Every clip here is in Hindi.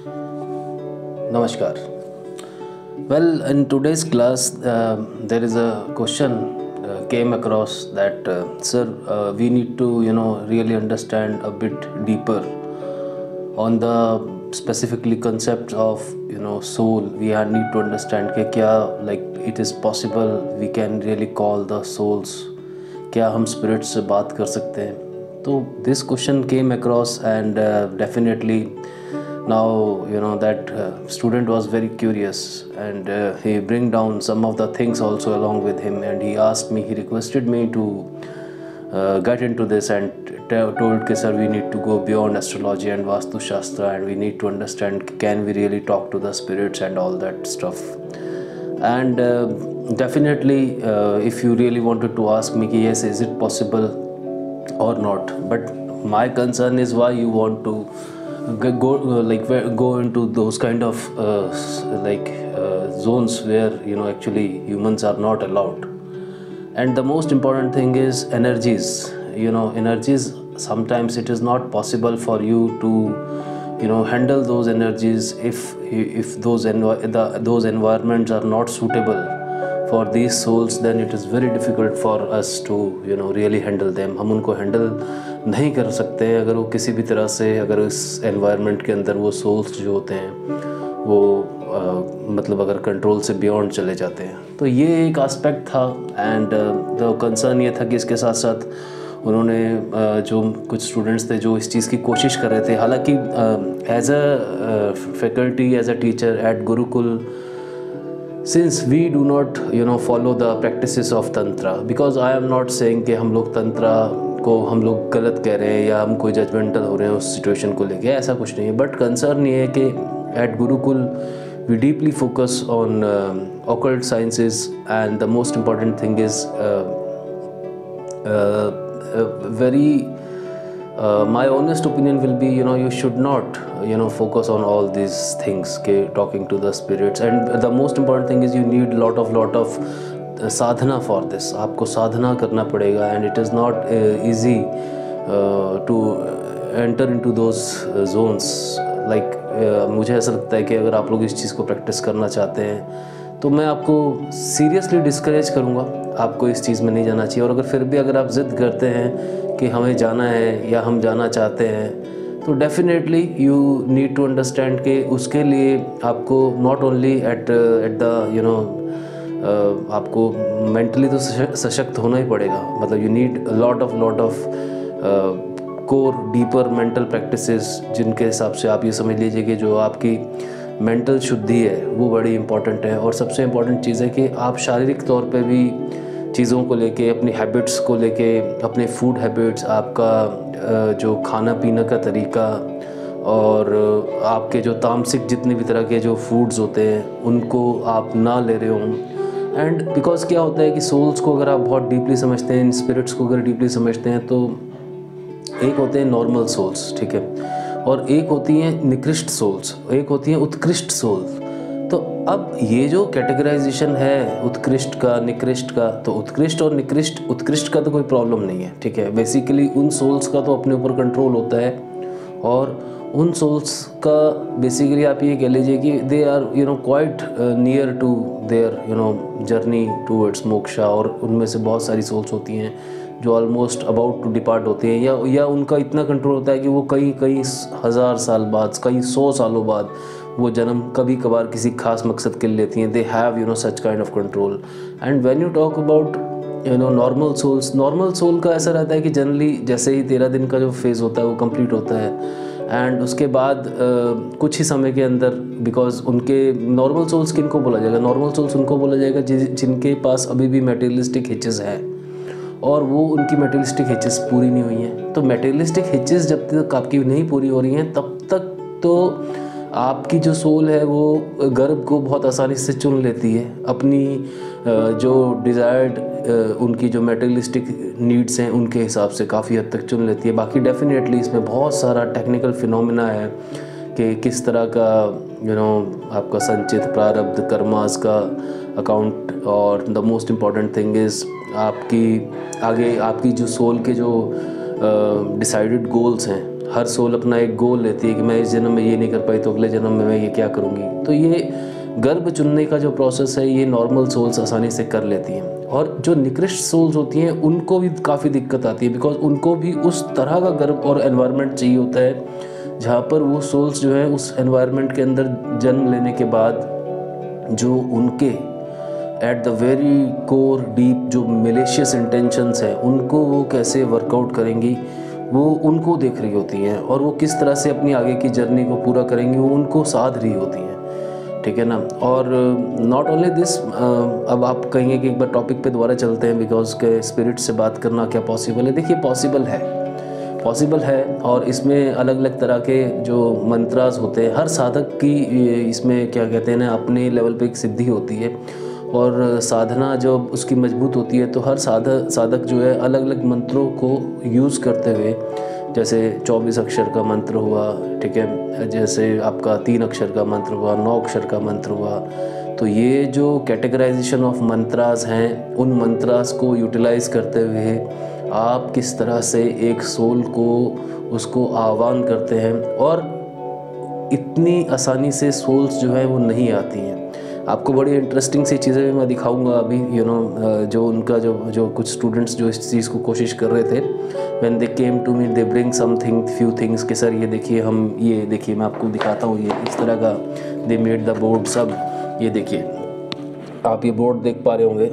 Namaskar. Well, in today's class, there is a question came across that, sir, we need to, really understand a bit deeper on the specifically concepts of, soul. We need to understand कि क्या, like, it is possible we can really call the souls. क्या हम spirits से बात कर सकते हैं? तो this question came across and definitely. Now that student was very curious and he bring down some of the things also along with him, and he requested me to get into this and told कि sir, we need to go beyond astrology and Vastu Shastra, and we need to understand can we really talk to the spirits and all that stuff. And definitely if you really wanted to ask me कि yes, is it possible or not, but my concern is why you want to go into those kind of zones where actually humans are not allowed. And the most important thing is energies. Energies, sometimes it is not possible for you to handle those energies if those environments are not suitable for these souls. Then it is very difficult for us to really handle them. हम उनको handle नहीं कर सकते हैं अगर वो किसी भी तरह से, अगर इस environment के अंदर वो souls जो होते हैं वो मतलब अगर कंट्रोल से बियॉन्ड चले जाते हैं. तो ये एक एस्पेक्ट था. एंड द कंसर्न ये था कि इसके साथ साथ उन्होंने जो कुछ स्टूडेंट्स थे जो इस चीज़ की कोशिश कर रहे थे, हालांकि as a faculty, as a teacher at Gurukul, since we do not follow the practices of tantra, because I am not saying कि हम लोग तंत्रा को हम लोग गलत कह रहे हैं या हम कोई जजमेंटल हो रहे हैं उस सिचुएशन को लेके, ऐसा कुछ नहीं है. बट कंसर्न ये है कि at Gurukul we deeply focus on occult sciences, and the most important thing is my honest opinion will be you should not focus on all these things, talking to the spirits. And the most important thing is you need lot of sadhana for this. आपको साधना करना पड़ेगा, and it is not easy to enter into those zones. Like मुझे ऐसा लगता है कि अगर आप लोग इस चीज़ को प्रैक्टिस करना चाहते हैं तो मैं आपको सीरियसली डिस्करेज करूँगा, आपको इस चीज़ में नहीं जाना चाहिए. और अगर फिर भी अगर आप ज़िद करते हैं कि हमें जाना है या हम जाना चाहते हैं, तो definitely you need to understand कि उसके लिए आपको नॉट ओनली एट द आपको मेंटली तो सशक्त होना ही पड़ेगा. मतलब you need lot of core deeper mental practices, जिनके हिसाब से आप ये समझ लीजिए कि जो आपकी मेंटल शुद्धि है वो बड़ी इंपॉर्टेंट है. और सबसे इम्पॉर्टेंट चीज़ है कि आप शारीरिक तौर पे भी चीज़ों को लेके, अपनी हैबिट्स को लेके, अपने फूड हैबिट्स, आपका जो खाना पीना का तरीका, और आपके जो तामसिक जितने भी तरह के जो फूड्स होते हैं उनको आप ना ले रहे हों. एंड बिकॉज क्या होता है कि सोल्स को अगर आप बहुत डीपली समझते हैं, स्पिरिट्स को अगर डीपली समझते हैं, तो एक होते हैं नॉर्मल सोल्स, ठीक है, और एक होती हैं निकृष्ट सोल्स, एक होती हैं उत्कृष्ट सोल्स. तो अब ये जो कैटेगराइजेशन है उत्कृष्ट का, निकृष्ट का, तो उत्कृष्ट और निकृष्ट, उत्कृष्ट का तो कोई प्रॉब्लम नहीं है, ठीक है. बेसिकली उन सोल्स का तो अपने ऊपर कंट्रोल होता है, और उन सोल्स का बेसिकली आप ये कह लीजिए कि they are quite near to their journey towards moksha. और उनमें से बहुत सारी सोल्स होती हैं जो ऑलमोस्ट अबाउट टू डिपार्ट होते हैं, या उनका इतना कंट्रोल होता है कि वो कई हज़ार साल बाद, कई 100 सालों बाद वो जन्म कभी कभार किसी खास मकसद के लिए लेती हैं. They have such kind of control. And when you talk about normal souls, normal soul का ऐसा रहता है कि जनरली जैसे ही 13 दिन का जो फेज़ होता है वो कंप्लीट होता है, एंड उसके बाद कुछ ही समय के अंदर, बिकॉज उनके नॉर्मल सोल्स किनको बोला जाएगा, नॉर्मल सोल्स उनको बोला जाएगा जिनके पास अभी भी मेटेरियलिस्टिक हिचेस है और वो उनकी मेटेरियलिस्टिक हिचेस पूरी नहीं हुई हैं. तो मेटेरियलिस्टिक हिचेस जब तक आपकी नहीं पूरी हो रही हैं तब तक तो आपकी जो सोल है वो गर्भ को बहुत आसानी से चुन लेती है, अपनी जो डिज़ायर्ड उनकी जो मेटेरियलिस्टिक नीड्स हैं उनके हिसाब से काफ़ी हद तक चुन लेती है. बाकी डेफिनेटली इसमें बहुत सारा टेक्निकल फिनोमेना है कि किस तरह का आपका संचित प्रारब्ध कर्मास का अकाउंट, और the most important thing is आपकी आगे आपकी जो सोल के जो डिसाइडेड गोल्स हैं, हर सोल अपना एक गोल लेती है कि मैं इस जन्म में ये नहीं कर पाई तो अगले जन्म में मैं ये क्या करूँगी। तो ये गर्भ चुनने का जो प्रोसेस है ये नॉर्मल सोल्स आसानी से कर लेती हैं। और जो निकृष्ट सोल्स होती हैं उनको भी काफ़ी दिक्कत आती है, बिकॉज उनको भी उस तरह का गर्भ और एनवायरनमेंट चाहिए होता है जहाँ पर वो सोल्स जो है उस एनवायरनमेंट के अंदर जन्म लेने के बाद जो उनके at the very core deep जो मेलिशियस इंटेंशंस हैं उनको वो कैसे वर्कआउट करेंगी वो उनको देख रही होती हैं, और वो किस तरह से अपनी आगे की जर्नी को पूरा करेंगी वो उनको साध रही होती हैं। ठीक है ना। और नॉट ओनली दिस, अब आप कहेंगे कि एक बार टॉपिक पे दोबारा चलते हैं, बिकॉज के स्पिरिट से बात करना क्या पॉसिबल है। देखिए पॉसिबल है और इसमें अलग अलग तरह के जो मंत्रास होते हैं, हर साधक की इसमें क्या कहते हैं ना अपने लेवल पे एक सिद्धि होती है, और साधना जब उसकी मजबूत होती है तो हर साधक जो है अलग अलग मंत्रों को यूज़ करते हुए, जैसे 24 अक्षर का मंत्र हुआ, ठीक है, जैसे आपका 3 अक्षर का मंत्र हुआ, 9 अक्षर का मंत्र हुआ, तो ये जो कैटेगराइजेशन ऑफ मंत्रास हैं उन मंत्रास को यूटिलाइज़ करते हुए आप किस तरह से एक सोल को उसको आह्वान करते हैं। और इतनी आसानी से सोल्स जो है वो नहीं आती हैं। आपको बड़ी इंटरेस्टिंग सी चीज़ें मैं दिखाऊंगा अभी, जो उनका जो कुछ स्टूडेंट्स जो इस चीज़ को कोशिश कर रहे थे, when they came to me they bring something few things कि सर ये देखिए, हम ये देखिए मैं आपको दिखाता हूँ, ये इस तरह का दे मेड द बोर्ड। सब ये देखिए, आप ये बोर्ड देख पा रहे होंगे,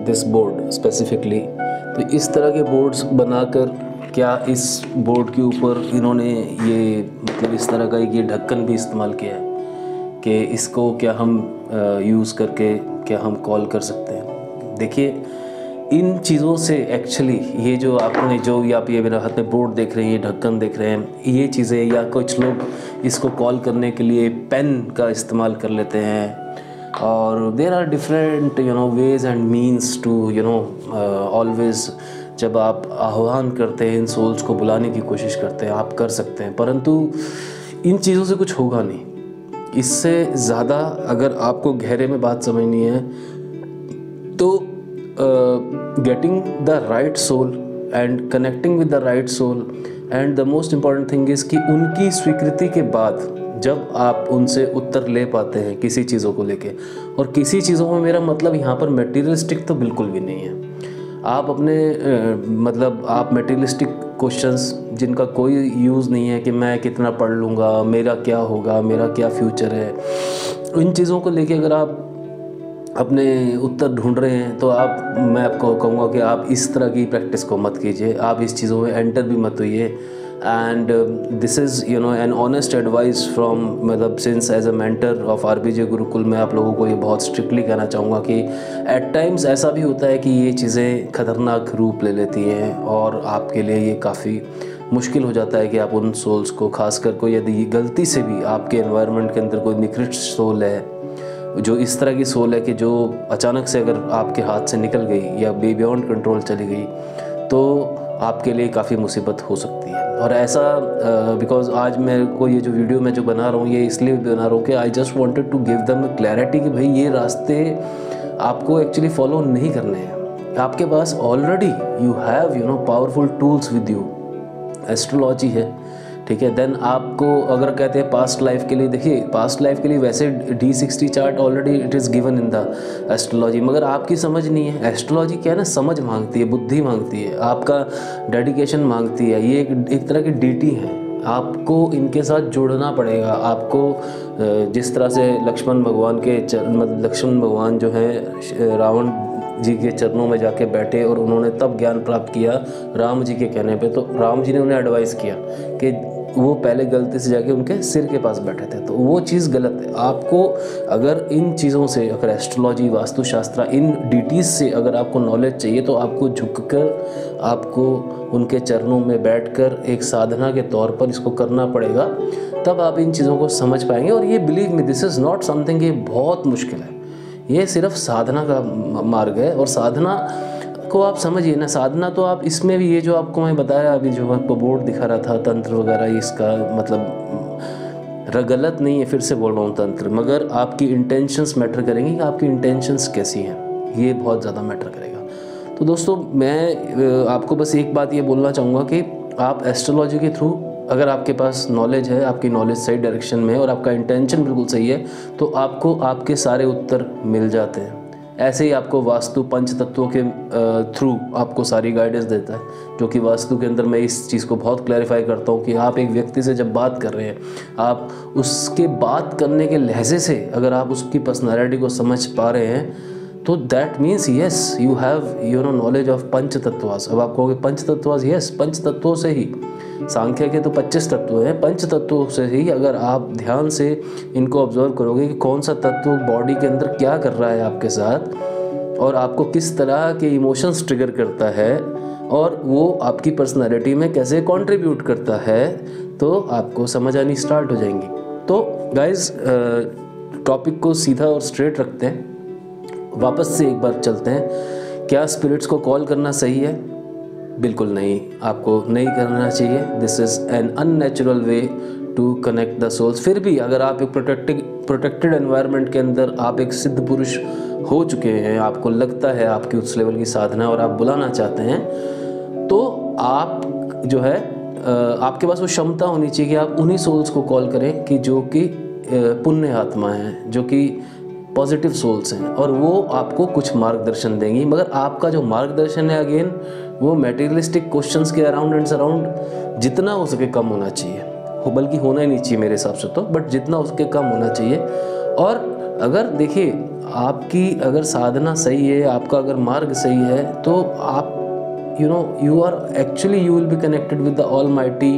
दिस बोर्ड स्पेसिफिकली। तो इस तरह के बोर्ड्स बनाकर क्या इस बोर्ड के ऊपर इन्होंने ये मतलब इस तरह का एक ये ढक्कन भी इस्तेमाल किया है कि इसको क्या हम यूज़ करके क्या हम कॉल कर सकते हैं। देखिए इन चीज़ों से एक्चुअली ये जो आपने जो या आप ये मेरे हाथ में बोर्ड देख रहे हैं, ये ढक्कन देख रहे हैं, ये चीज़ें, या कुछ लोग इसको कॉल करने के लिए पेन का इस्तेमाल कर लेते हैं। और there are different ways and means to always जब आप आह्वान करते हैं इन सोल्स को बुलाने की कोशिश करते हैं, आप कर सकते हैं, परंतु इन चीज़ों से कुछ होगा नहीं। इससे ज़्यादा अगर आपको गहरे में बात समझनी है तो getting the right soul and connecting with the right soul, and the most important thing is कि उनकी स्वीकृति के बाद जब आप उनसे उत्तर ले पाते हैं किसी चीज़ों को लेके, और किसी चीज़ों में मेरा मतलब यहाँ पर मटेरियलिस्टिक तो बिल्कुल भी नहीं है। आप अपने मतलब आप मटेरियलिस्टिक क्वेश्चंस जिनका कोई यूज़ नहीं है कि मैं कितना पढ़ लूँगा, मेरा क्या होगा, मेरा क्या फ्यूचर है, इन चीज़ों को लेके अगर आप अपने उत्तर ढूंढ रहे हैं तो मैं आपको कहूँगा कि आप इस तरह की प्रैक्टिस को मत कीजिए, आप इस चीज़ों में एंटर भी मत होइए। And this is an honest advice from, मतलब since as a mentor of RBJ Gurukul मैं आप लोगों को ये बहुत स्ट्रिक्टली कहना चाहूँगा कि एट टाइम्स ऐसा भी होता है कि ये चीज़ें खतरनाक रूप ले लेती हैं और आपके लिए ये काफ़ी मुश्किल हो जाता है कि आप उन सोल्स को, खासकर कोई यदि गलती से भी आपके एनवायरनमेंट के अंदर कोई निकृष्ट सोल है, जो इस तरह की सोल है कि जो अचानक से अगर आपके हाथ से निकल गई या बियॉन्ड कंट्रोल चली गई तो आपके लिए काफ़ी मुसीबत हो सकती है। और ऐसा बिकॉज आज मैं को ये जो वीडियो मैं जो बना रहा हूँ ये इसलिए बना रहा हूँ कि I just wanted to give them clarity कि भाई ये रास्ते आपको एक्चुअली फॉलो नहीं करने हैं। आपके पास already you have powerful tools with you, astrology है, ठीक है। देन आपको अगर कहते हैं पास्ट लाइफ के लिए, देखिए पास्ट लाइफ के लिए वैसे D60 chart already it is given in the astrology, मगर आपकी समझ नहीं है। एस्ट्रोलॉजी क्या है ना, समझ मांगती है, बुद्धि मांगती है, आपका डेडिकेशन मांगती है। ये एक तरह की डीटी है, आपको इनके साथ जुड़ना पड़ेगा। आपको जिस तरह से लक्ष्मण भगवान के मतलब लक्ष्मण भगवान जो है रावण जी के चरणों में जाके बैठे और उन्होंने तब ज्ञान प्राप्त किया राम जी के कहने पे, तो राम जी ने उन्हें एडवाइस किया कि वो पहले गलती से जाके उनके सिर के पास बैठे थे, तो वो चीज़ गलत है। आपको अगर इन चीज़ों से, अगर एस्ट्रोलॉजी, वास्तुशास्त्र, इन डिटीज़ से अगर आपको नॉलेज चाहिए तो आपको झुककर, आपको उनके चरणों में बैठकर एक साधना के तौर पर इसको करना पड़ेगा, तब आप इन चीज़ों को समझ पाएंगे। और ये believe me, this is not something, ये बहुत मुश्किल है, ये सिर्फ साधना का मार्ग है। और साधना को आप समझिए ना, साधना तो आप इसमें भी, ये जो आपको मैं बताया अभी, जो आपको बोर्ड दिखा रहा था तंत्र वगैरह, इसका मतलब गलत नहीं है, फिर से बोल रहा हूँ तंत्र, मगर आपकी इंटेंशंस मैटर करेंगी कि आपकी इंटेंशंस कैसी हैं, ये बहुत ज़्यादा मैटर करेगा। तो दोस्तों मैं आपको बस एक बात ये बोलना चाहूँगा कि आप एस्ट्रोलॉजी के थ्रू अगर आपके पास नॉलेज है, आपकी नॉलेज सही डायरेक्शन में है और आपका इंटेंशन बिल्कुल सही है, तो आपको आपके सारे उत्तर मिल जाते हैं। ऐसे ही आपको वास्तु पंच तत्वों के थ्रू आपको सारी गाइडेंस देता है, जो कि वास्तु के अंदर मैं इस चीज़ को बहुत क्लैरिफाई करता हूँ कि आप एक व्यक्ति से जब बात कर रहे हैं, आप उसके बात करने के लहजे से अगर आप उसकी पर्सनालिटी को समझ पा रहे हैं, तो that means yes you have knowledge of पंच तत्वास। अब आप कहोगे पंच तत्वास, यस पंच तत्वों से ही, सांख्य के तो 25 तत्व हैं, पंच तत्वों से ही अगर आप ध्यान से इनको ऑब्जर्व करोगे कि कौन सा तत्व बॉडी के अंदर क्या कर रहा है आपके साथ और आपको किस तरह के इमोशंस ट्रिगर करता है और वो आपकी पर्सनालिटी में कैसे कंट्रीब्यूट करता है, तो आपको समझ आनी स्टार्ट हो जाएंगी। तो गाइज टॉपिक को सीधा और स्ट्रेट रखते हैं, वापस से एक बार चलते हैं। क्या स्पिरिट्स को कॉल करना सही है? बिल्कुल नहीं, आपको नहीं करना चाहिए। This is an unnatural way to connect the souls. फिर भी अगर आप एक प्रोटेक्टेड एनवायरनमेंट के अंदर आप एक सिद्ध पुरुष हो चुके हैं, आपको लगता है आपकी उस लेवल की साधना और आप बुलाना चाहते हैं, तो आप जो है आपके पास वो क्षमता होनी चाहिए कि आप उन्हीं सोल्स को कॉल करें कि जो कि पुण्य आत्मा हैं, जो कि पॉजिटिव सोल्स हैं, और वो आपको कुछ मार्गदर्शन देंगी। मगर आपका जो मार्गदर्शन है अगेन वो मटेरियलिस्टिक क्वेश्चंस के अराउंड एंड सराउंड जितना हो सके कम होना चाहिए, बल्कि होना ही नहीं चाहिए मेरे हिसाब से तो, बट जितना हो सके कम होना चाहिए। और अगर देखिए आपकी अगर साधना सही है, आपका अगर मार्ग सही है, तो आप you will be connected with the almighty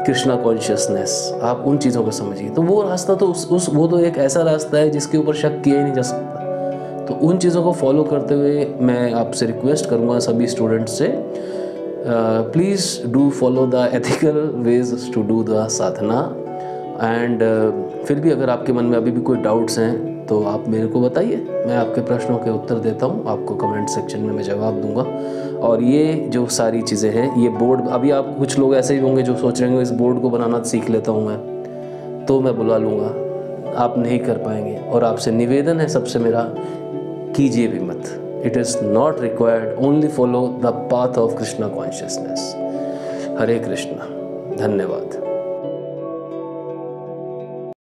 Krishna consciousness. आप उन चीज़ों को समझिए, तो वो रास्ता तो वो तो एक ऐसा रास्ता है जिसके ऊपर शक किया ही नहीं जा सकता। तो उन चीज़ों को फॉलो करते हुए मैं आपसे रिक्वेस्ट करूँगा सभी स्टूडेंट्स से, please do follow the ethical ways to do the sadhana. And फिर भी अगर आपके मन में अभी भी कोई डाउट्स हैं तो आप मेरे को बताइए, मैं आपके प्रश्नों के उत्तर देता हूँ, आपको कमेंट सेक्शन में मैं जवाब दूंगा। और ये जो सारी चीज़ें हैं, ये बोर्ड, अभी आप कुछ लोग ऐसे ही होंगे जो सोच रहे होंगे इस बोर्ड को बनाना सीख लेता हूँ मैं, तो मैं बुला लूँगा, आप नहीं कर पाएंगे। और आपसे निवेदन है सबसे मेरा, कीजिए भी मत। It is not required, only follow the path of Krishna consciousness. Hare Krishna, धन्यवाद।